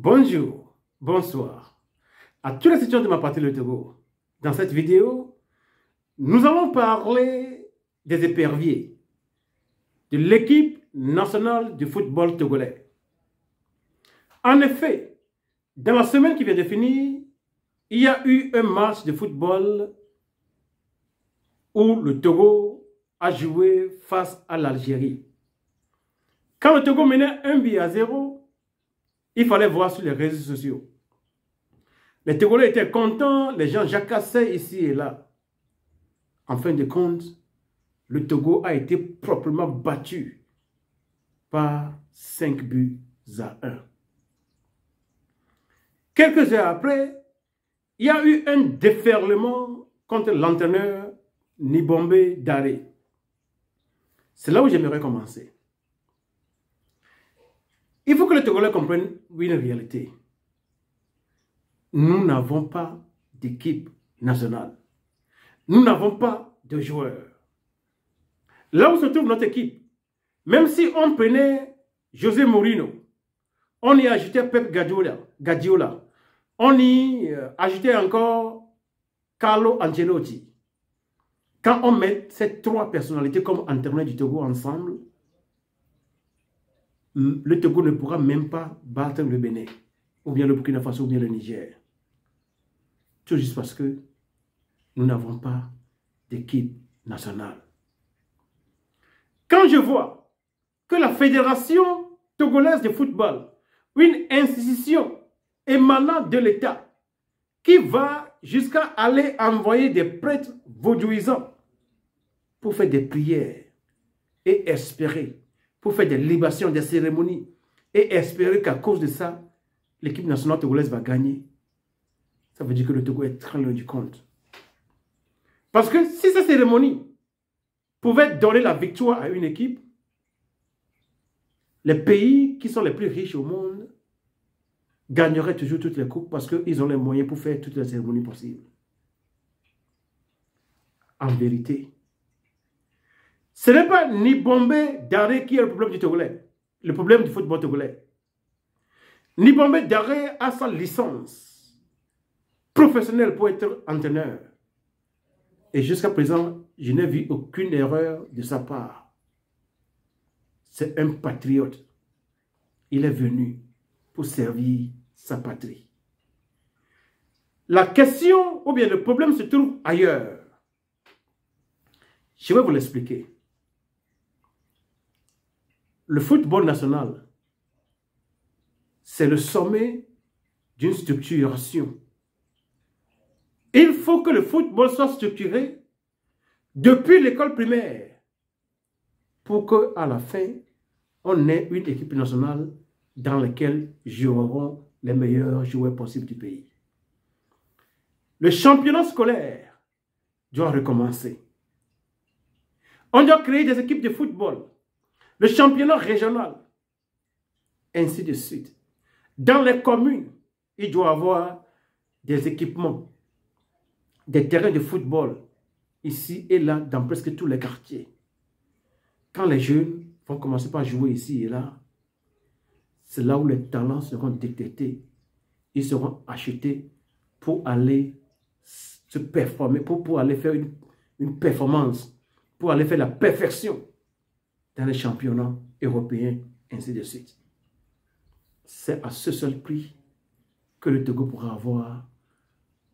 Bonjour, bonsoir à tous les étudiants de ma patrie le Togo. Dans cette vidéo, nous allons parler des éperviers de l'équipe nationale de football togolais. En effet, dans la semaine qui vient de finir, il y a eu un match de football où le Togo a joué face à l'Algérie. Quand le Togo menait 1-0, il fallait voir sur les réseaux sociaux. Les Togolais étaient contents, les gens jacassaient ici et là. En fin de compte, le Togo a été proprement battu par 5-1. Quelques heures après, il y a eu un déferlement contre l'entraîneur Nibombe Daré. C'est là où j'aimerais commencer. Il faut que les Togolais comprennent une réalité. Nous n'avons pas d'équipe nationale. Nous n'avons pas de joueurs. Là où se trouve notre équipe, même si on prenait José Mourinho, on y ajoutait Pep Guardiola, on y ajoutait encore Carlo Ancelotti. Quand on met ces trois personnalités comme entraîneurs du Togo ensemble, le Togo ne pourra même pas battre le Bénin, ou bien le Burkina Faso, ou bien le Niger. Tout juste parce que nous n'avons pas d'équipe nationale. Quand je vois que la Fédération togolaise de football, une institution émanant de l'État, qui va jusqu'à aller envoyer des prêtres vaudouisants pour faire des prières et espérer, pour faire des libations, des cérémonies, et espérer qu'à cause de ça, l'équipe nationale togolaise va gagner. Ça veut dire que le Togo est très loin du compte. Parce que si ces cérémonies pouvaient donner la victoire à une équipe, les pays qui sont les plus riches au monde gagneraient toujours toutes les coupes parce qu'ils ont les moyens pour faire toutes les cérémonies possibles. En vérité, ce n'est pas Nibombe Daré qui est le problème du Togolais, le problème du football togolais. Nibombe Daré a sa licence professionnelle pour être entraîneur. Et jusqu'à présent, je n'ai vu aucune erreur de sa part. C'est un patriote. Il est venu pour servir sa patrie. La question, ou bien le problème se trouve ailleurs. Je vais vous l'expliquer. Le football national, c'est le sommet d'une structuration. Il faut que le football soit structuré depuis l'école primaire pour qu'à la fin, on ait une équipe nationale dans laquelle joueront les meilleurs joueurs possibles du pays. Le championnat scolaire doit recommencer. On doit créer des équipes de football. Le championnat régional, ainsi de suite. Dans les communes, il doit y avoir des équipements, des terrains de football, ici et là, dans presque tous les quartiers. Quand les jeunes vont commencer par jouer ici et là, c'est là où les talents seront détectés. Ils seront achetés pour aller se performer, pour aller faire une performance, pour aller faire la perfection dans les championnats européens, ainsi de suite. C'est à ce seul prix que le Togo pourra avoir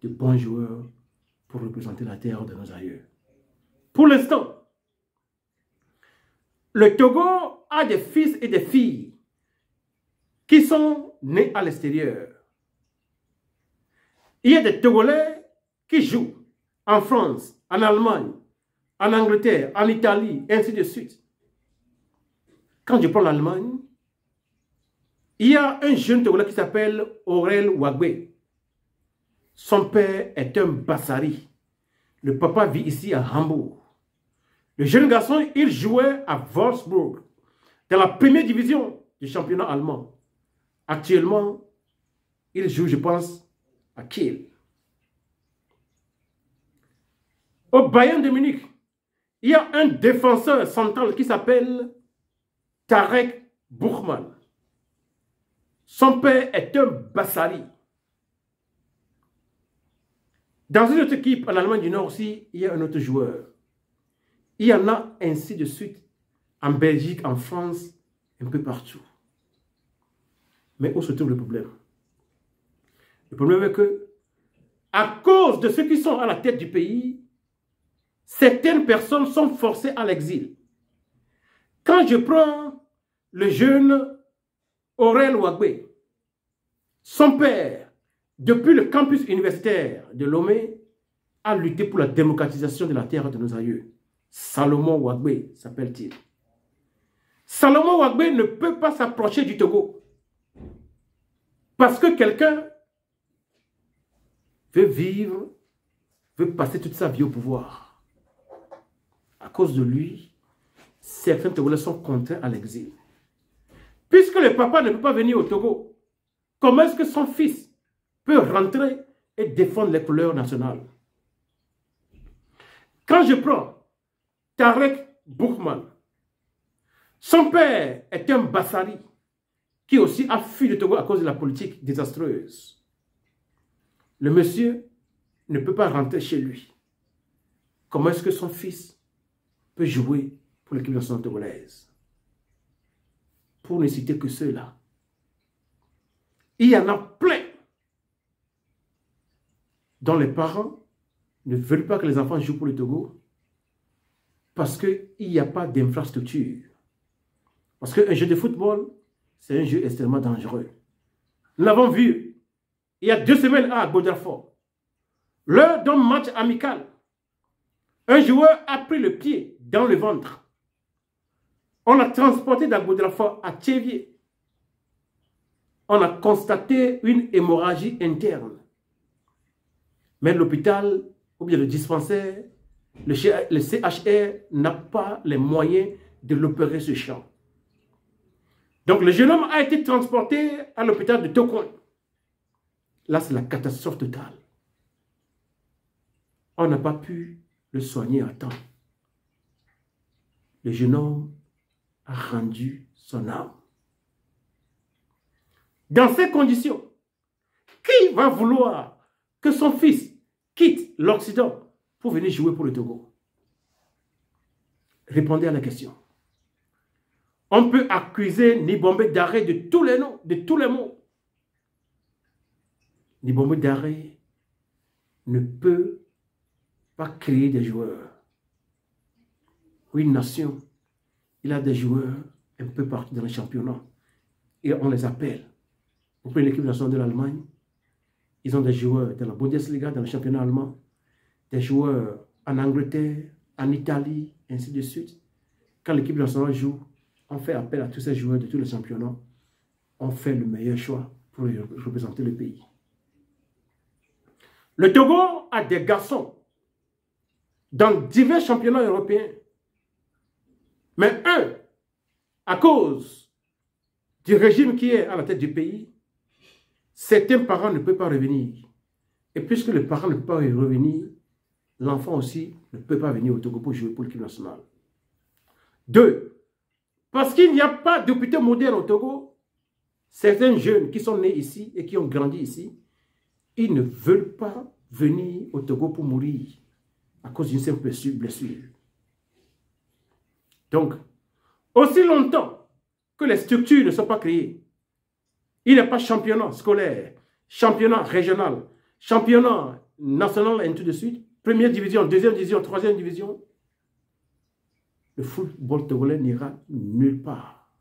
de bons joueurs pour représenter la terre de nos aïeux. Pour l'instant, le Togo a des fils et des filles qui sont nés à l'extérieur. Il y a des Togolais qui jouent en France, en Allemagne, en Angleterre, en Italie, ainsi de suite. Quand je prends l'Allemagne, il y a un jeune Togolais qui s'appelle Aurel Wagbe. Son père est un Bassari. Le papa vit ici à Hambourg. Le jeune garçon, il jouait à Wolfsburg, dans la première division du championnat allemand. Actuellement, il joue, je pense, à Kiel. Au Bayern de Munich, il y a un défenseur central qui s'appelle Tarek Buchmann. Son père est un Bassari. Dans une autre équipe, en Allemagne du Nord aussi, il y a un autre joueur. Il y en a ainsi de suite en Belgique, en France, un peu partout. Mais où se trouve le problème? Le problème est que, à cause de ceux qui sont à la tête du pays, certaines personnes sont forcées à l'exil. Quand je prends le jeune Aurel Ouagbé, son père, depuis le campus universitaire de Lomé, a lutté pour la démocratisation de la terre de nos aïeux. Salomon Ouagbé s'appelle-t-il. Salomon Ouagbé ne peut pas s'approcher du Togo parce que quelqu'un veut vivre, veut passer toute sa vie au pouvoir. À cause de lui, certains Togolais sont contraints à l'exil. Puisque le papa ne peut pas venir au Togo, comment est-ce que son fils peut rentrer et défendre les couleurs nationales? Quand je prends Tarek Boukman, son père est un Bassari qui aussi a fui le Togo à cause de la politique désastreuse. Le monsieur ne peut pas rentrer chez lui. Comment est-ce que son fils peut jouer pour l'équipe nationale togolaise? Pour ne citer que ceux-là. Il y en a plein dont les parents ne veulent pas que les enfants jouent pour le Togo parce qu'il n'y a pas d'infrastructure. Parce qu'un jeu de football, c'est un jeu extrêmement dangereux. Nous l'avons vu il y a 2 semaines à Godafort. Lors d'un match amical, un joueur a pris le pied dans le ventre. On l'a transporté d'Agodafort à Tchévier. On a constaté une hémorragie interne. Mais l'hôpital, ou bien le dispensaire, le CHR n'a pas les moyens de l'opérer ce champ. Donc le jeune homme a été transporté à l'hôpital de Tokon. Là, c'est la catastrophe totale. On n'a pas pu le soigner à temps. Le jeune homme a rendu son âme. Dans ces conditions, qui va vouloir que son fils quitte l'Occident pour venir jouer pour le Togo? Répondez à la question. On peut accuser Nibombe Daré de tous les noms, de tous les mots. Nibombe Daré ne peut pas créer des joueurs. Une nation, il a des joueurs un peu partout dans le championnat. Et on les appelle. Vous prenez l'équipe nationale de l'Allemagne, ils ont des joueurs dans la Bundesliga, dans le championnat allemand, des joueurs en Angleterre, en Italie, ainsi de suite. Quand l'équipe nationale joue, on fait appel à tous ces joueurs de tous les championnats. On fait le meilleur choix pour représenter le pays. Le Togo a des garçons dans divers championnats européens. Mais à cause du régime qui est à la tête du pays, certains parents ne peuvent pas revenir. Et puisque le parent ne peut pas revenir, l'enfant aussi ne peut pas venir au Togo pour jouer pour l'équipe nationale. 2. Parce qu'il n'y a pas d'hôpital moderne au Togo, certains jeunes qui sont nés ici et qui ont grandi ici, ils ne veulent pas venir au Togo pour mourir à cause d'une simple blessure. Donc, aussi longtemps que les structures ne sont pas créées, il n'y a pas championnat scolaire, championnat régional, championnat national et tout de suite, première division, deuxième division, troisième division, le football togolais n'ira nulle part.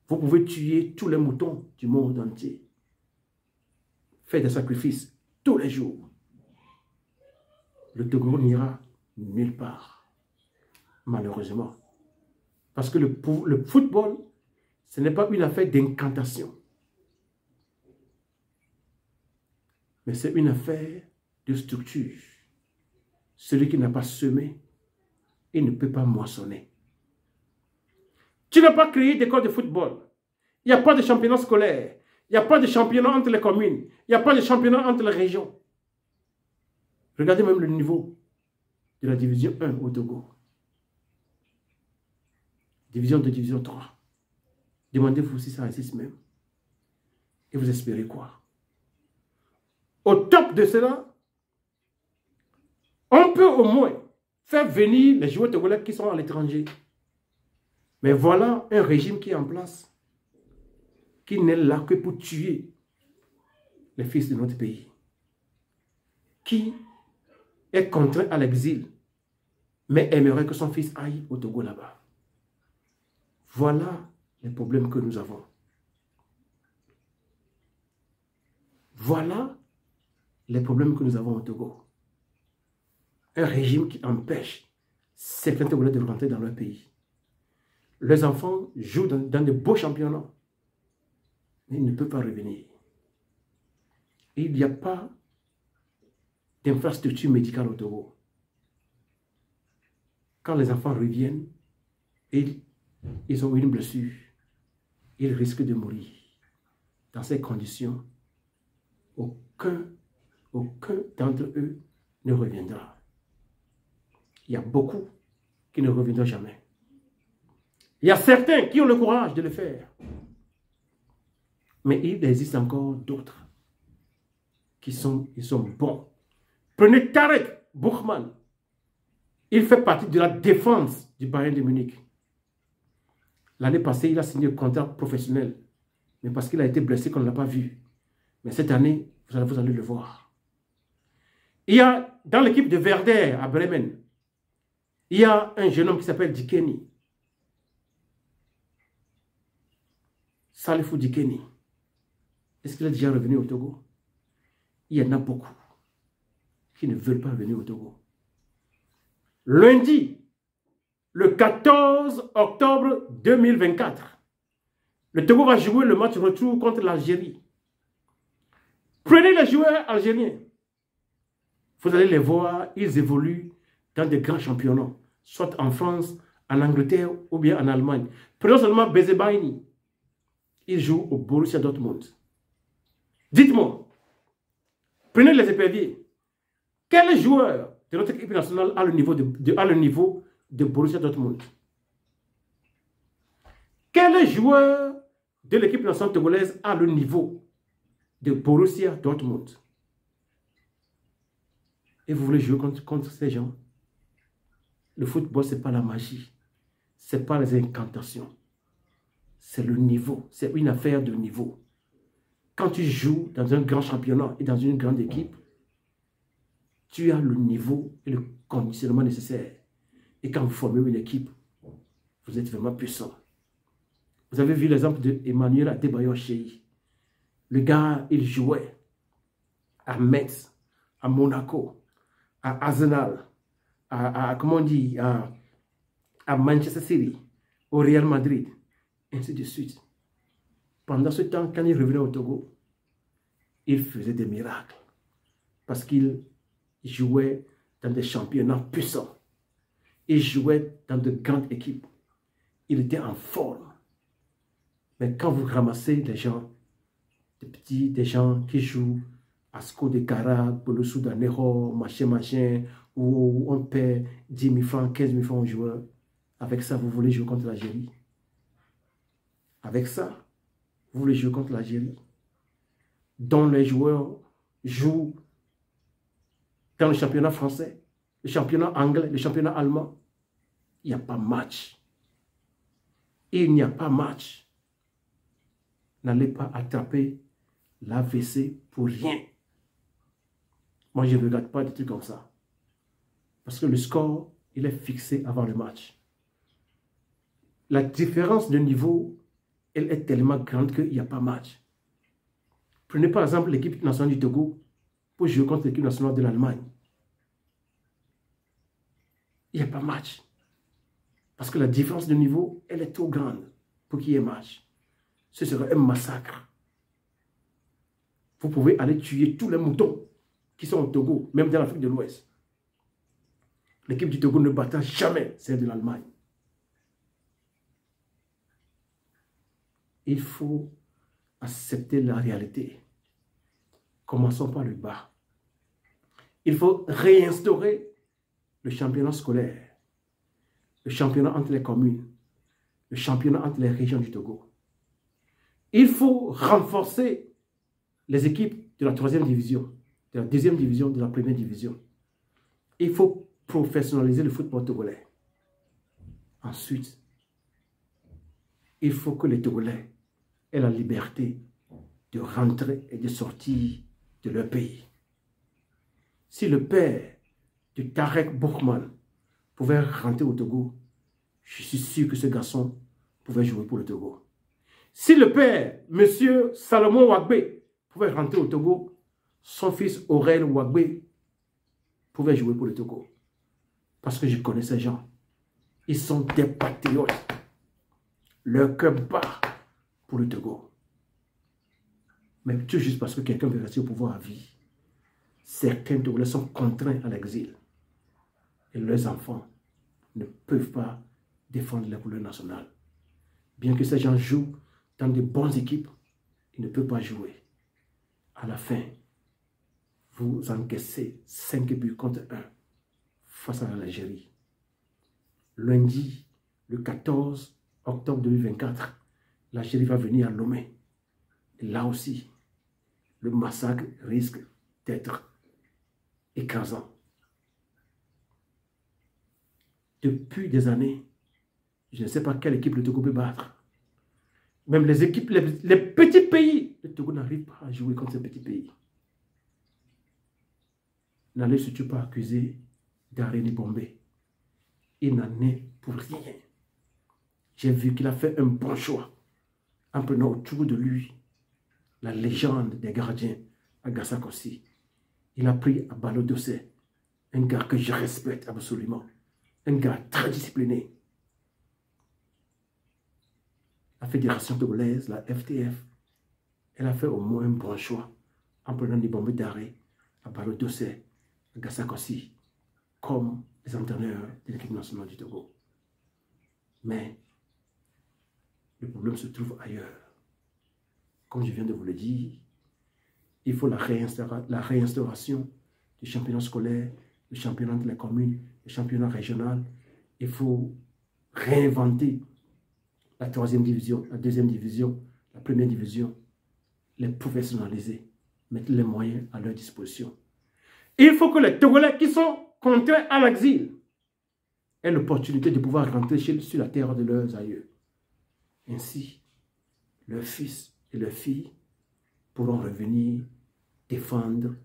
Vous pouvez tuer tous les moutons du monde entier. Faites des sacrifices tous les jours. Le Togo n'ira nulle part. Malheureusement. Parce que le football, ce n'est pas une affaire d'incantation. Mais c'est une affaire de structure. Celui qui n'a pas semé, il ne peut pas moissonner. Tu n'as pas créé d'école de football. Il n'y a pas de championnat scolaire. Il n'y a pas de championnat entre les communes. Il n'y a pas de championnat entre les régions. Regardez même le niveau de la division 1 au Togo. Division 2, division 3. Demandez-vous si ça existe même. Et vous espérez quoi? Au top de cela, on peut au moins faire venir les joueurs togolais qui sont à l'étranger. Mais voilà un régime qui est en place, qui n'est là que pour tuer les fils de notre pays, qui est contraint à l'exil, mais aimerait que son fils aille au Togo là-bas. Voilà les problèmes que nous avons. Voilà les problèmes que nous avons au Togo. Un régime qui empêche certains Togolais de rentrer dans leur pays. Les enfants jouent dans de beaux championnats, mais ils ne peuvent pas revenir. Et il n'y a pas d'infrastructure médicale au Togo. Quand les enfants reviennent, ils ont une blessure, ils risquent de mourir. Dans ces conditions, aucun d'entre eux ne reviendra. Il y a beaucoup qui ne reviendront jamais. Il y a certains qui ont le courage de le faire. Mais il existe encore d'autres qui sont bons. Prenez Tarek Bourkman. Il fait partie de la défense du Bayern de Munich. L'année passée, il a signé un contrat professionnel. Mais parce qu'il a été blessé qu'on ne l'a pas vu. Mais cette année, vous allez le voir. Il y a dans l'équipe de Werder à Bremen, il y a un jeune homme qui s'appelle Dikeni. Salifou Dikeni. Est-ce qu'il est déjà revenu au Togo? Il y en a beaucoup qui ne veulent pas venir au Togo. Lundi, le 14 octobre 2024, le Togo va jouer le match retour contre l'Algérie. Prenez les joueurs algériens. Vous allez les voir, ils évoluent dans des grands championnats, soit en France, en Angleterre ou bien en Allemagne. Prenons seulement Bezebaini. Il joue au Borussia Dortmund. Dites-moi, prenez les éperviers. Quel joueur de notre équipe nationale a le niveau de Borussia Dortmund? Quel joueur de l'équipe nationale togolaise a le niveau de Borussia Dortmund? Et vous voulez jouer contre ces gens? Le football, ce n'est pas la magie. Ce n'est pas les incantations. C'est le niveau. C'est une affaire de niveau. Quand tu joues dans un grand championnat et dans une grande équipe, tu as le niveau et le conditionnement nécessaire. Et quand vous formez une équipe, vous êtes vraiment puissant. Vous avez vu l'exemple d'Emmanuel Adebayor-Cheyi. Le gars, il jouait à Metz, à Monaco, à Arsenal, comment on dit, à Manchester City, au Real Madrid, ainsi de suite. Pendant ce temps, quand il revenait au Togo, il faisait des miracles. Parce qu'il jouait dans des championnats puissants. Il jouait dans de grandes équipes. Il était en forme. Mais quand vous ramassez des gens, des gens qui jouent à Sco de Cara, Bolossou d'Anero, machin, où on paie 10 000 francs, 15 000 francs aux joueurs, avec ça, vous voulez jouer contre l'Algérie? Avec ça, vous voulez jouer contre l'Algérie, dont les joueurs jouent dans le championnat français, le championnat anglais, le championnat allemand? Il n'y a pas match. Il n'y a pas match. N'allez pas attraper l'AVC pour rien. Moi, je ne regarde pas des trucs comme ça. Parce que le score, il est fixé avant le match. La différence de niveau, elle est tellement grande qu'il n'y a pas match. Prenez par exemple l'équipe nationale du Togo pour jouer contre l'équipe nationale de l'Allemagne. Il n'y a pas match. Parce que la différence de niveau, elle est trop grande pour qu'il y ait match. Ce serait un massacre. Vous pouvez aller tuer tous les moutons qui sont au Togo, même dans l'Afrique de l'Ouest. L'équipe du Togo ne battra jamais celle de l'Allemagne. Il faut accepter la réalité. Commençons par le bas. Il faut réinstaurer le championnat scolaire, le championnat entre les communes, le championnat entre les régions du Togo. Il faut renforcer les équipes de la 3e division, de la 2e division, de la 1re division. Il faut professionnaliser le football togolais. Ensuite, il faut que les Togolais aient la liberté de rentrer et de sortir de leur pays. Si le père de Tarek Boukman pouvait rentrer au Togo, je suis sûr que ce garçon pouvait jouer pour le Togo. Si le père, M. Salomon Ouagbe, pouvait rentrer au Togo, son fils Aurel Ouagbe pouvait jouer pour le Togo. Parce que je connais ces gens. Ils sont des patriotes. Leur cœur bat pour le Togo. Mais tout juste parce que quelqu'un veut rester au pouvoir à vie. Certains Togolais sont contraints à l'exil. Et leurs enfants ne peuvent pas défendre la couleur nationale. Bien que ces gens jouent dans de bonnes équipes, ils ne peuvent pas jouer. À la fin, vous encaissez 5 buts contre 1 face à l'Algérie. Lundi, le 14 octobre 2024, l'Algérie va venir à Lomé. Et là aussi, le massacre risque d'être écrasant. Depuis des années, je ne sais pas quelle équipe le Togo peut battre. Même les équipes, les petits pays, le Togo n'arrive pas à jouer contre ces petits pays. N'allez surtout pas accuser Dareni Bombé. Il n'en est pour rien. J'ai vu qu'il a fait un bon choix en prenant autour de lui la légende des gardiens à Gassakossi. Il a pris Abalo Dossé, un gars que je respecte absolument, un gars très discipliné. La Fédération togolaise, la FTF, elle a fait au moins un bon choix en prenant des bombes d'arrêt Abalo Dossé, à Gassakossi, comme les entraîneurs de l'équipe nationale du Togo. Mais le problème se trouve ailleurs. Comme je viens de vous le dire, il faut la réinstauration du championnat scolaire, le championnat de la commune, le championnat régional. Il faut réinventer la 3e division, la 2e division, la 1re division, les professionnaliser, mettre les moyens à leur disposition. Il faut que les Togolais qui sont contraints à l'exil aient l'opportunité de pouvoir rentrer sur la terre de leurs aïeux. Ainsi, leurs fils et leurs filles pourront revenir défendre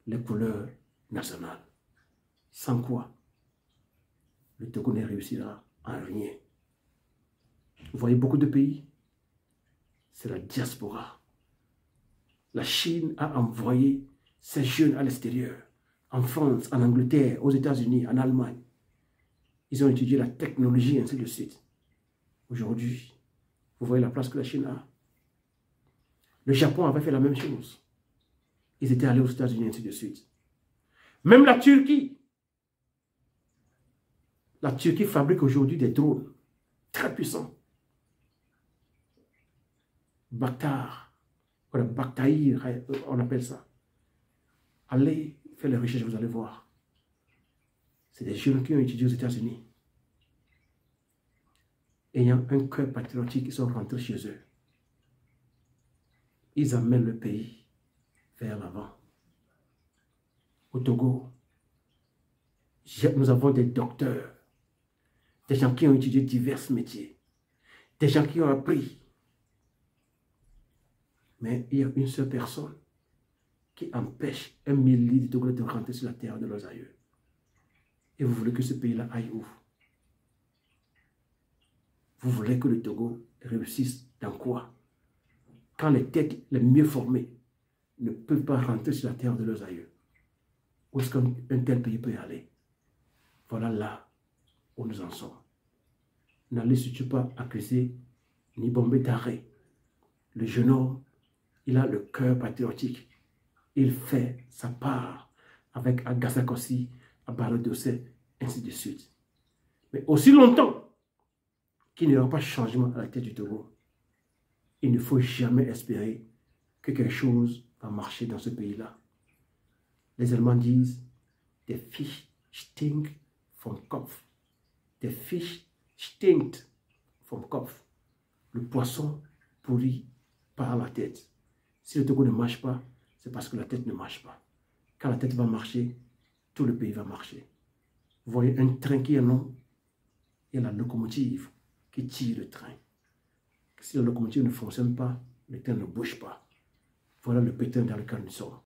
les couleurs nationales. Sans quoi, le Togo ne réussira en rien. Vous voyez beaucoup de pays, c'est la diaspora. La Chine a envoyé ses jeunes à l'extérieur, en France, en Angleterre, aux États-Unis, en Allemagne. Ils ont étudié la technologie, ainsi de suite. Aujourd'hui, vous voyez la place que la Chine a. Le Japon avait fait la même chose. Ils étaient allés aux États-Unis, ainsi de suite. Même la Turquie. La Turquie fabrique aujourd'hui des drones très puissants. Bakhtar, Bakhtaïr, on appelle ça. Allez faire les recherches, vous allez voir. C'est des jeunes qui ont étudié aux États-Unis. Ayant un cœur patriotique, ils sont rentrés chez eux. Ils amènent le pays vers l'avant. Au Togo, nous avons des docteurs, des gens qui ont étudié divers métiers, des gens qui ont appris. Mais il y a une seule personne qui empêche 1 millier de Togolais de rentrer sur la terre de leurs aïeux. Et vous voulez que ce pays-là aille où? Vous voulez que le Togo réussisse dans quoi? Quand les têtes les mieux formées ne peuvent pas rentrer sur la terre de leurs aïeux. Où est-ce qu'un tel pays peut y aller? Voilà là où nous en sommes. N'allez surtout pas accuser ni Bombé d'arrêt. Le jeune homme, il a le cœur patriotique. Il fait sa part avec Gassakossi, Abalo Dossé, ainsi de suite. Mais aussi longtemps qu'il n'y aura pas de changement à la tête du Togo, il ne faut jamais espérer que quelque chose va marcher dans ce pays-là. Les Allemands disent « Der Fisch stinkt vom Kopf ». Der Fisch stinkt vom Kopf. Le poisson pourrit par la tête. Si le Togo ne marche pas, c'est parce que la tête ne marche pas. Quand la tête va marcher, tout le pays va marcher. Vous voyez un train qui est long, et la locomotive qui tire le train. Si la locomotive ne fonctionne pas, le train ne bouge pas. Voilà le pétrin dans lequel nous sommes.